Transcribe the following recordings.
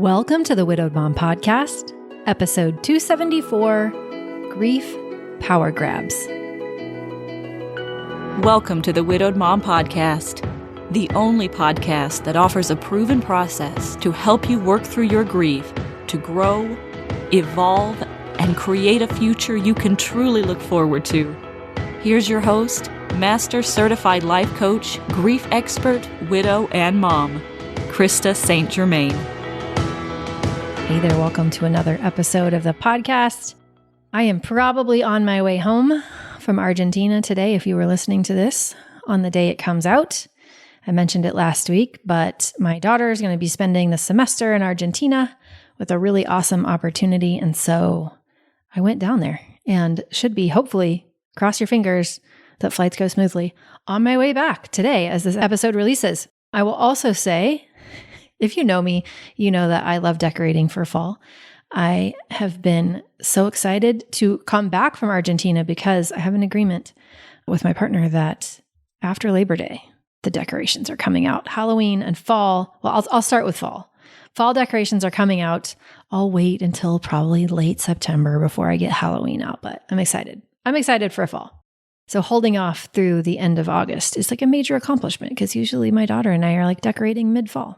Welcome to the Widowed Mom Podcast, episode 274, Grief Power Grabs. Welcome to the Widowed Mom Podcast, the only podcast that offers a proven process to help you work through your grief, to grow, evolve, and create a future you can truly look forward to. Here's your host, Master Certified Life Coach, Grief Expert, Widow, and Mom, Krista St-Germain. Hey there, welcome to another episode of the podcast. I am probably on my way home from Argentina today if you were listening to this on the day it comes out. I mentioned it last week, but my daughter is going to be spending the semester in Argentina with a really awesome opportunity. And so I went down there and should be, hopefully, cross your fingers that flights go smoothly, on my way back today as this episode releases. I will also say, if you know me, you know that I love decorating for fall. I have been so excited to come back from Argentina because I have an agreement with my partner that after Labor Day, the decorations are coming out. Halloween and fall. Well, I'll start with fall. Fall decorations are coming out. I'll wait until probably late September before I get Halloween out, but I'm excited. I'm excited for fall. So holding off through the end of August is like a major accomplishment because usually my daughter and I are like decorating mid-fall.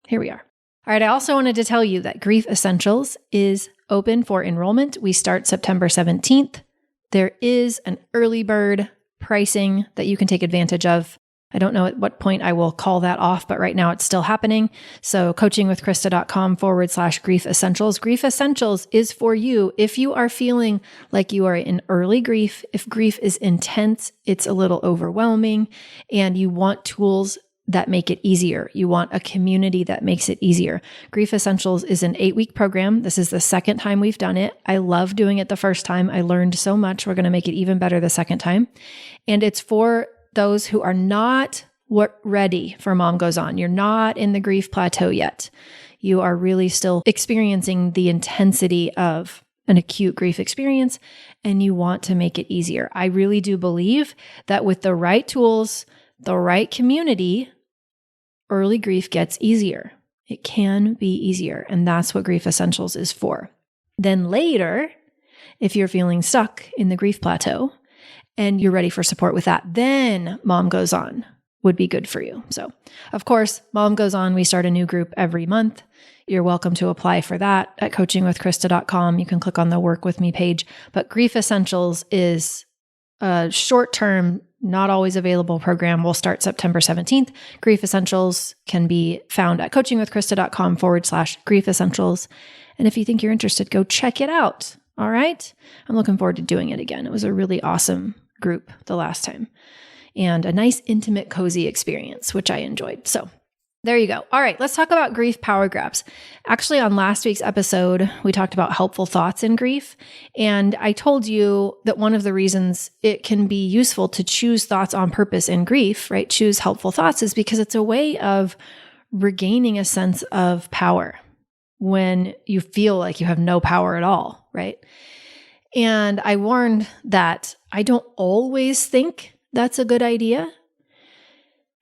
Here we are. All right, I also wanted to tell you that Grief Essentials is open for enrollment. We start September 17th. There is an early bird pricing that you can take advantage of. I don't know at what point I will call that off, but right now it's still happening. So coachingwithkrista.com/grief essentials. Grief Essentials is for you if you are feeling like you are in early grief, if grief is intense, it's a little overwhelming, and you want tools that make it easier. You want a community that makes it easier. Grief Essentials is an 8-week program. This is the second time we've done it. I love doing it the first time. I learned so much. We're going to make it even better the second time. And it's for those who are not ready for Mom Goes On. You're not in the grief plateau yet. You are really still experiencing the intensity of an acute grief experience, and you want to make it easier. I really do believe that with the right tools, the right community, early grief gets easier. It can be easier, and that's what Grief Essentials is for. Then later, if you're feeling stuck in the grief plateau and you're ready for support with that, then Mom Goes On would be good for you. So, of course, Mom Goes On, we start a new group every month. You're welcome to apply for that at coachingwithkrista.com. You can click on the Work With Me page. But Grief Essentials is a short-term, not always available program. Will start September 17th. Grief Essentials can be found at coachingwithkrista.com/grief essentials. And if you think you're interested, go check it out. All right. I'm looking forward to doing it again. It was a really awesome group the last time and a nice, intimate, cozy experience, which I enjoyed. So there you go. All right, let's talk about grief power grabs. Actually, on last week's episode, we talked about helpful thoughts in grief. And I told you that one of the reasons it can be useful to choose thoughts on purpose in grief, right? Choose helpful thoughts is because it's a way of regaining a sense of power when you feel like you have no power at all, right? And I warned that I don't always think that's a good idea.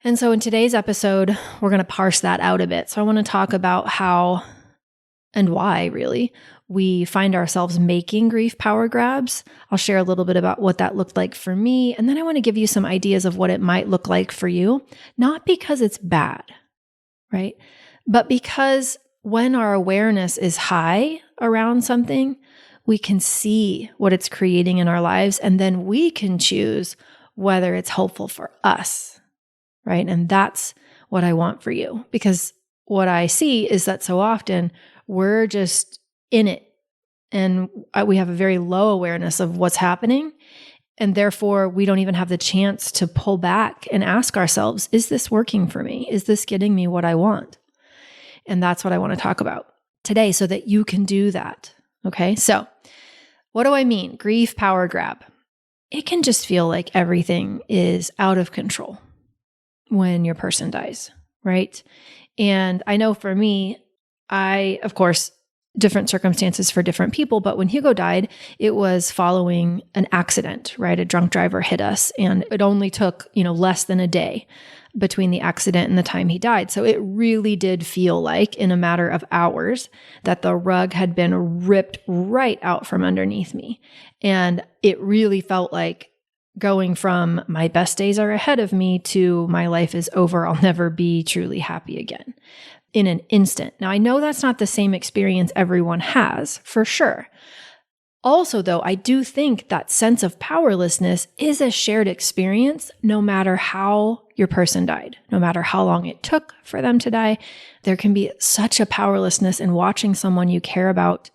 And so in today's episode, we're going to parse that out a bit. So I want to talk about how and why, really, we find ourselves making grief power grabs. I'll share a little bit about what that looked like for me. And then I want to give you some ideas of what it might look like for you, not because it's bad, right? But because when our awareness is high around something, we can see what it's creating in our lives, and then we can choose whether it's helpful for us. Right. And that's what I want for you, because what I see is that so often we're just in it and we have a very low awareness of what's happening. And therefore, we don't even have the chance to pull back and ask ourselves, is this working for me? Is this getting me what I want? And that's what I want to talk about today so that you can do that. Okay. So what do I mean? Grief power grab. It can just feel like everything is out of control when your person dies, right? And I know for me, of course, different circumstances for different people, but when Hugo died, it was following an accident, right? A drunk driver hit us, and it only took, less than a day between the accident and the time he died. So it really did feel like, in a matter of hours, that the rug had been ripped right out from underneath me. And it really felt like going from my best days are ahead of me to my life is over, I'll never be truly happy again, in an instant. Now, I know that's not the same experience everyone has, for sure. Also, though, I do think that sense of powerlessness is a shared experience no matter how your person died, no matter how long it took for them to die. There can be such a powerlessness in watching someone you care about,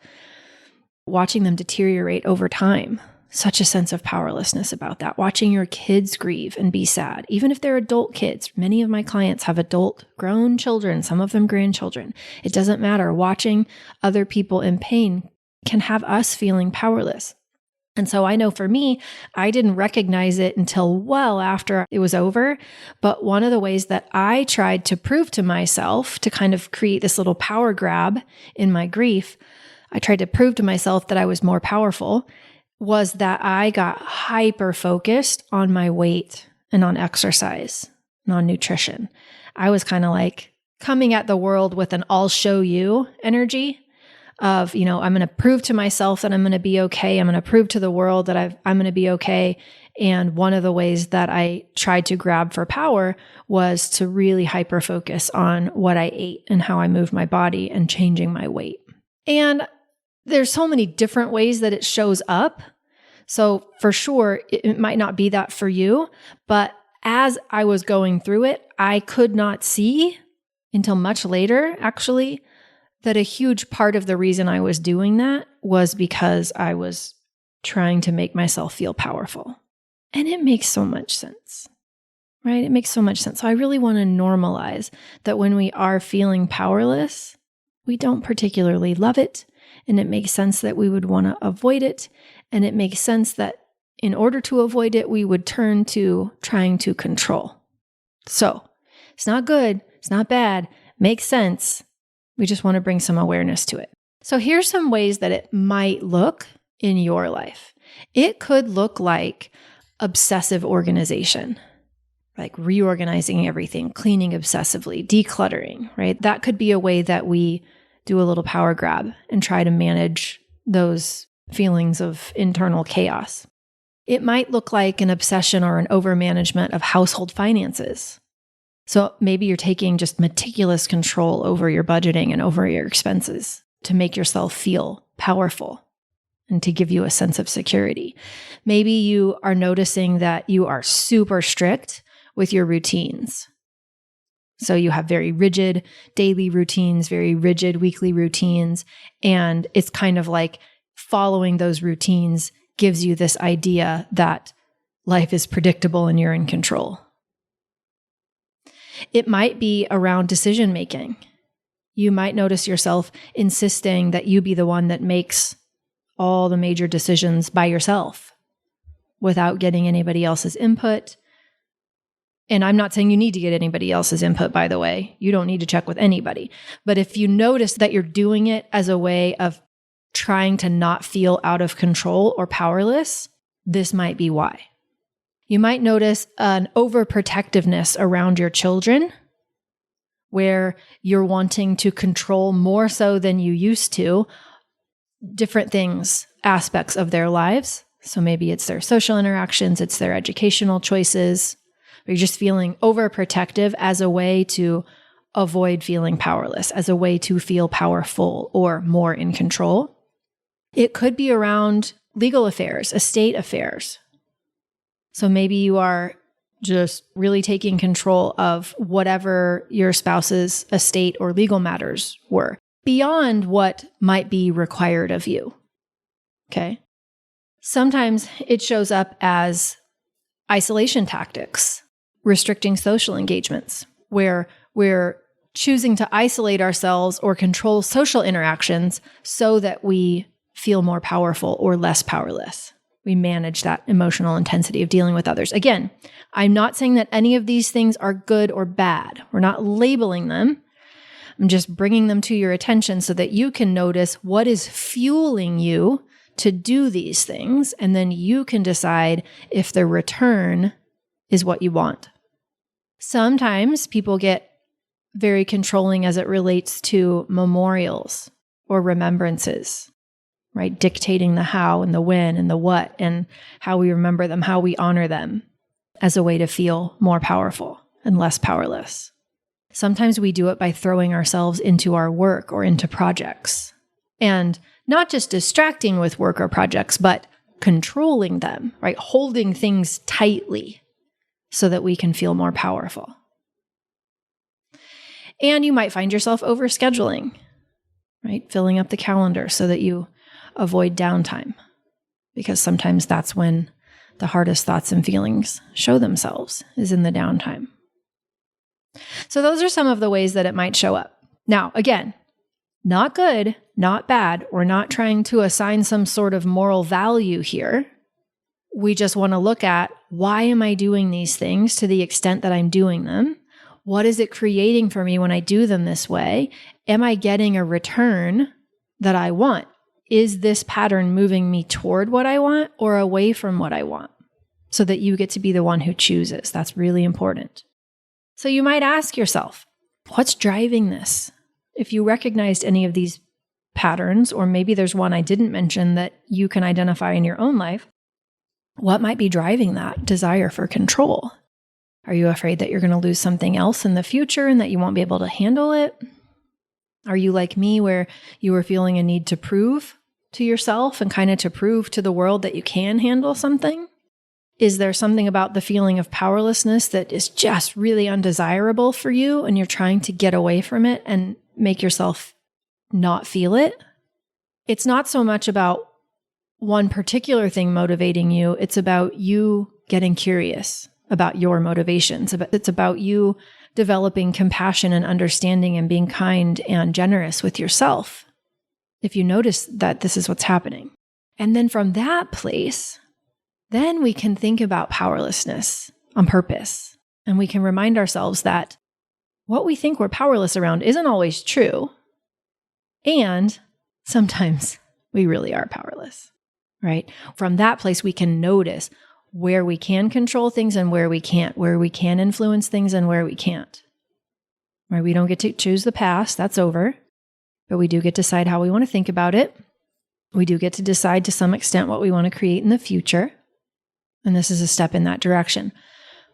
watching them deteriorate over time. Such a sense of powerlessness about that. Watching your kids grieve and be sad, even if they're adult kids. Many of my clients have adult grown children, some of them grandchildren. It doesn't matter. Watching other people in pain can have us feeling powerless. And so I know for me, I didn't recognize it until well after it was over. But one of the ways that I tried to prove to myself, to kind of create this little power grab in my grief, I tried to prove to myself that I was more powerful, was that I got hyper focused on my weight and on exercise and on nutrition. I was kind of like coming at the world with an I'll show you energy of, I'm going to prove to myself that I'm going to be okay. I'm going to prove to the world that I'm going to be okay. And one of the ways that I tried to grab for power was to really hyper focus on what I ate and how I moved my body and changing my weight. And there's so many different ways that it shows up. So for sure, it might not be that for you, but as I was going through it, I could not see until much later, actually, that a huge part of the reason I was doing that was because I was trying to make myself feel powerful. And it makes so much sense, right? It makes so much sense. So I really want to normalize that when we are feeling powerless, we don't particularly love it. And it makes sense that we would want to avoid it. And it makes sense that in order to avoid it, we would turn to trying to control. So it's not good. It's not bad. Makes sense. We just want to bring some awareness to it. So here's some ways that it might look in your life. It could look like obsessive organization, like reorganizing everything, cleaning obsessively, decluttering, right? That could be a way that we do a little power grab and try to manage those feelings of internal chaos. It might look like an obsession or an overmanagement of household finances. So maybe you're taking just meticulous control over your budgeting and over your expenses to make yourself feel powerful and to give you a sense of security. Maybe you are noticing that you are super strict with your routines. So you have very rigid daily routines, very rigid weekly routines, and it's kind of like following those routines gives you this idea that life is predictable and you're in control. It might be around decision making. You might notice yourself insisting that you be the one that makes all the major decisions by yourself without getting anybody else's input. And I'm not saying you need to get anybody else's input, by the way. You don't need to check with anybody. But if you notice that you're doing it as a way of trying to not feel out of control or powerless, this might be why. You might notice an overprotectiveness around your children, where you're wanting to control more so than you used to different things, aspects of their lives. So maybe it's their social interactions, it's their educational choices, or you're just feeling overprotective as a way to avoid feeling powerless, as a way to feel powerful or more in control. It could be around legal affairs, estate affairs. So maybe you are just really taking control of whatever your spouse's estate or legal matters were, beyond what might be required of you. Okay. Sometimes it shows up as isolation tactics, restricting social engagements, where we're choosing to isolate ourselves or control social interactions so that we feel more powerful or less powerless. We manage that emotional intensity of dealing with others. Again, I'm not saying that any of these things are good or bad. We're not labeling them. I'm just bringing them to your attention so that you can notice what is fueling you to do these things, and then you can decide if the return is what you want. Sometimes people get very controlling as it relates to memorials or remembrances, right? Dictating the how and the when and the what and how we remember them, how we honor them as a way to feel more powerful and less powerless. Sometimes we do it by throwing ourselves into our work or into projects, and not just distracting with work or projects, but controlling them, right? Holding things tightly so that we can feel more powerful. And you might find yourself overscheduling, right? Filling up the calendar so that you avoid downtime, because sometimes that's when the hardest thoughts and feelings show themselves, is in the downtime. So those are some of the ways that it might show up. Now, again, not good, not bad. We're not trying to assign some sort of moral value here. We just want to look at, why am I doing these things to the extent that I'm doing them? What is it creating for me when I do them this way? Am I getting a return that I want? Is this pattern moving me toward what I want or away from what I want? So that you get to be the one who chooses. That's really important. So you might ask yourself, what's driving this? If you recognized any of these patterns, or maybe there's one I didn't mention that you can identify in your own life, what might be driving that desire for control? Are you afraid that you're going to lose something else in the future and that you won't be able to handle it? Are you like me, where you were feeling a need to prove to yourself and kind of to prove to the world that you can handle something? Is there something about the feeling of powerlessness that is just really undesirable for you and you're trying to get away from it and make yourself not feel it? It's not so much about one particular thing motivating you. It's about you getting curious about your motivations. It's about you developing compassion and understanding and being kind and generous with yourself, if you notice that this is what's happening. And then from that place, then we can think about powerlessness on purpose. And we can remind ourselves that what we think we're powerless around isn't always true. And sometimes we really are powerless, right? From that place, we can notice where we can control things and where we can't, where we can influence things and where we can't. Right? We don't get to choose the past, that's over. But we do get to decide how we want to think about it. We do get to decide to some extent what we want to create in the future. And this is a step in that direction.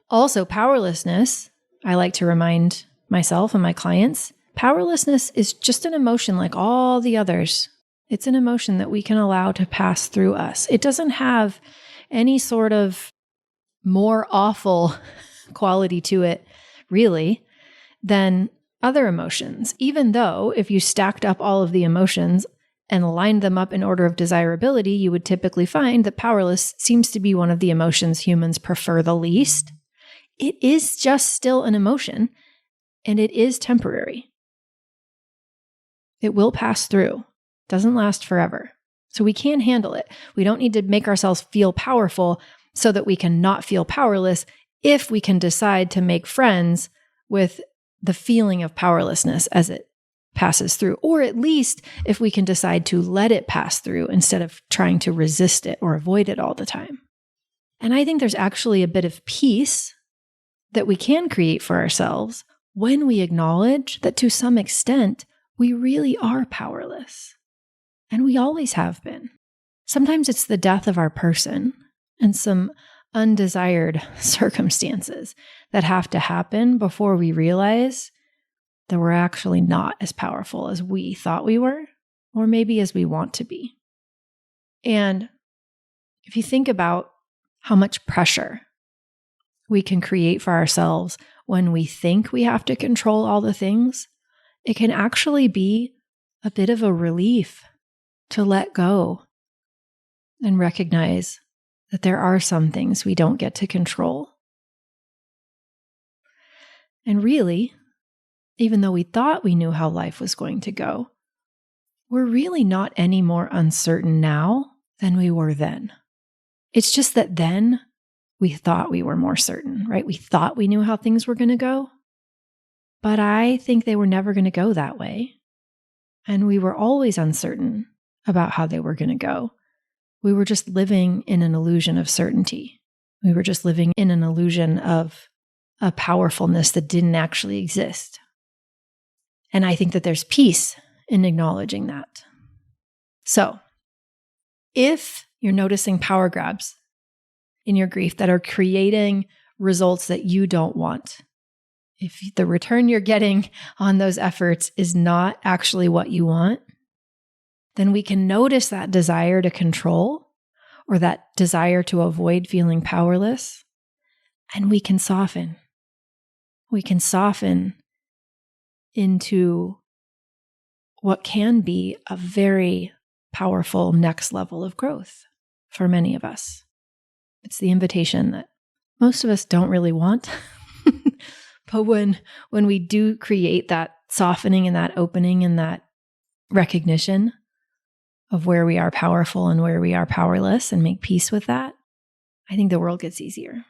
Also, powerlessness, I like to remind myself and my clients, powerlessness is just an emotion like all the others. It's an emotion that we can allow to pass through us. It doesn't have any sort of more awful quality to it, really, than other emotions. Even though if you stacked up all of the emotions and lined them up in order of desirability, you would typically find that powerless seems to be one of the emotions humans prefer the least. It is just still an emotion, and it is temporary. It will pass through. Doesn't last forever. So we can handle it. We don't need to make ourselves feel powerful so that we can not feel powerless if we can decide to make friends with the feeling of powerlessness as it passes through, or at least if we can decide to let it pass through instead of trying to resist it or avoid it all the time. And I think there's actually a bit of peace that we can create for ourselves when we acknowledge that to some extent, we really are powerless. And we always have been. Sometimes it's the death of our person and some undesired circumstances that have to happen before we realize that we're actually not as powerful as we thought we were, or maybe as we want to be. And if you think about how much pressure we can create for ourselves when we think we have to control all the things, it can actually be a bit of a relief to let go and recognize that there are some things we don't get to control. And really, even though we thought we knew how life was going to go, we're really not any more uncertain now than we were then. It's just that then we thought we were more certain, right? We thought we knew how things were going to go, but I think they were never going to go that way. And we were always uncertain about how they were going to go. We were just living in an illusion of certainty. We were just living in an illusion of a powerfulness that didn't actually exist. And I think that there's peace in acknowledging that. So, if you're noticing power grabs in your grief that are creating results that you don't want, if the return you're getting on those efforts is not actually what you want, then we can notice that desire to control or that desire to avoid feeling powerless, and we can soften. We can soften into what can be a very powerful next level of growth for many of us. It's the invitation that most of us don't really want. But when we do create that softening and that opening and that recognition of where we are powerful and where we are powerless and make peace with that, I think the world gets easier.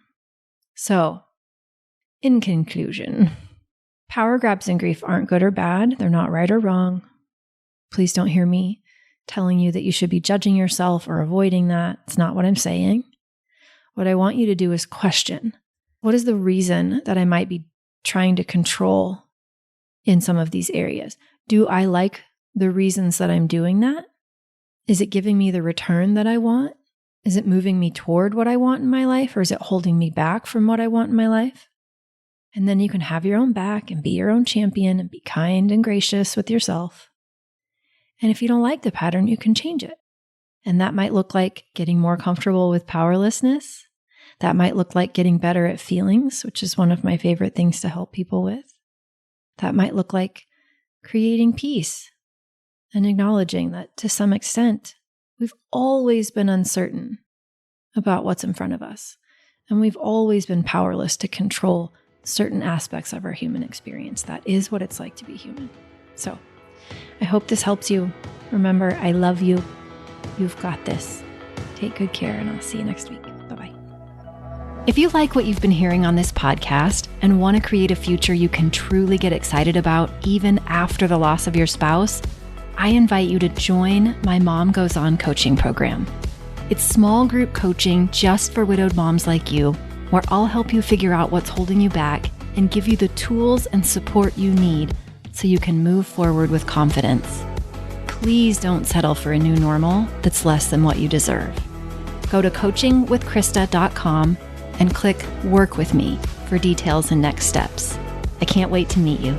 So, in conclusion, power grabs in grief aren't good or bad. They're not right or wrong. Please don't hear me telling you that you should be judging yourself or avoiding that. It's not what I'm saying. What I want you to do is question, what is the reason that I might be trying to control in some of these areas? Do I like the reasons that I'm doing that? Is it giving me the return that I want? Is it moving me toward what I want in my life, or is it holding me back from what I want in my life? And then you can have your own back and be your own champion and be kind and gracious with yourself. And if you don't like the pattern, you can change it. And that might look like getting more comfortable with powerlessness. That might look like getting better at feelings, which is one of my favorite things to help people with. That might look like creating peace and acknowledging that to some extent, we've always been uncertain about what's in front of us. And we've always been powerless to control certain aspects of our human experience. That is what it's like to be human. So I hope this helps you. Remember, I love you. You've got this. Take good care, and I'll see you next week. Bye-bye. If you like what you've been hearing on this podcast and want to create a future you can truly get excited about even after the loss of your spouse, I invite you to join my Mom Goes On coaching program. It's small group coaching just for widowed moms like you, where I'll help you figure out what's holding you back and give you the tools and support you need so you can move forward with confidence. Please don't settle for a new normal that's less than what you deserve. Go to coachingwithkrista.com and click Work With Me for details and next steps. I can't wait to meet you.